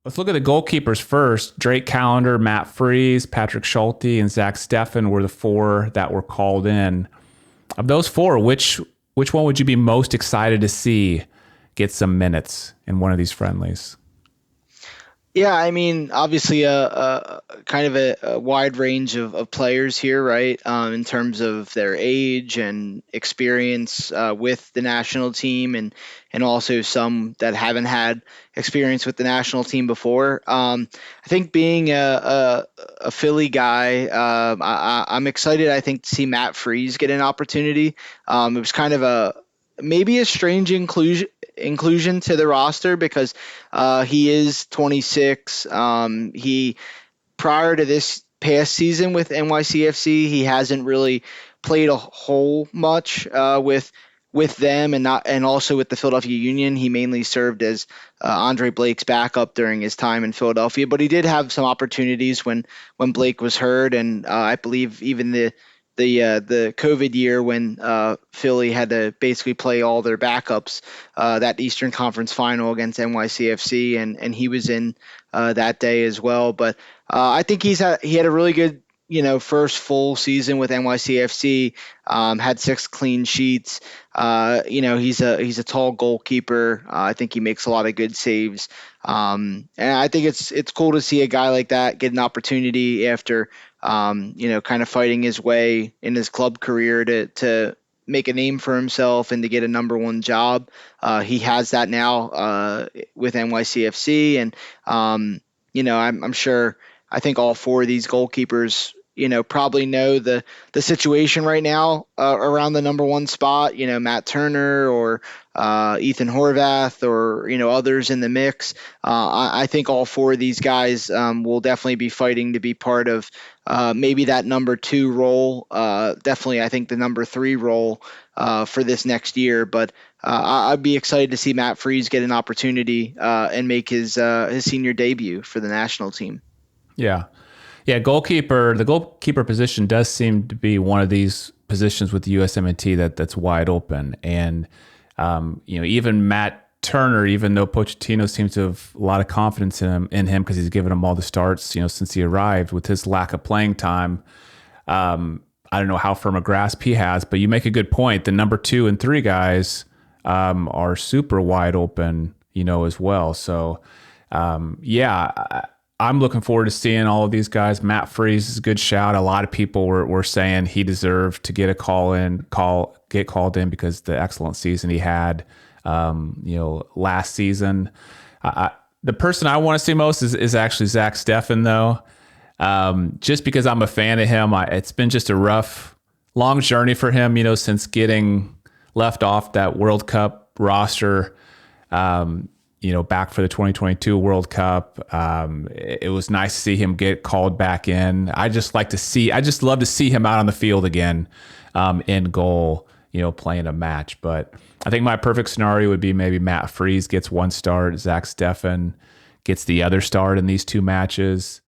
Let's look at the goalkeepers first. Drake Callender, Matt Freese, Patrick Schulte, and Zach Steffen were the four that were called in. Of those four, which one would you be most excited to see get some minutes in one of these friendlies? Yeah, I mean, obviously a kind of a wide range of players here, right? In terms of their age and experience with the national team, and also some that haven't had experience with the national team before. I think being a Philly guy, I'm excited. I think to see Matt Freese get an opportunity. It was kind of a maybe a strange inclusion to the roster because he is 26. He prior to this past season with NYCFC, he hasn't really played a whole much with them and also with the Philadelphia Union. He mainly served as Andre Blake's backup during his time in Philadelphia, but he did have some opportunities when Blake was hurt, and I believe even the COVID year when Philly had to basically play all their backups, that Eastern Conference final against NYCFC, and he was in that day as well. But I think he had a really good first full season with NYCFC. Had 6 clean sheets. He's a tall goalkeeper. I think he makes a lot of good saves. And I think it's cool to see a guy like that get an opportunity after kind of fighting his way in his club career to make a name for himself and to get a number one job. He has that now with NYCFC, and I'm sure. I think all four of these goalkeepers, probably know the situation right now around the number one spot. Matt Turner or Ethan Horvath or others in the mix. I think all four of these guys will definitely be fighting to be part of maybe that number 2 role. Definitely, I think the number 3 role for this next year. But I'd be excited to see Matt Freese get an opportunity and make his senior debut for the national team. Yeah. Yeah, the goalkeeper position does seem to be one of these positions with the USMNT that's wide open. And, even Matt Turner, even though Pochettino seems to have a lot of confidence in him because he's given him all the starts, since he arrived, with his lack of playing time, I don't know how firm a grasp he has, but you make a good point. The number 2 and 3 guys are super wide open, as well. So, I'm looking forward to seeing all of these guys. Matt Freese is a good shout. A lot of people were saying he deserved to get get called in because the excellent season he had, last season. The person I want to see most is actually Zach Steffen, though, just because I'm a fan of him. It's been just a rough, long journey for him, since getting left off that World Cup roster. Back for the 2022 World Cup. It was nice to see him get called back in. I just love to see him out on the field again, in goal, playing a match. But I think my perfect scenario would be maybe Matt Freese gets 1 start, Zach Steffen gets the other start in these 2 matches.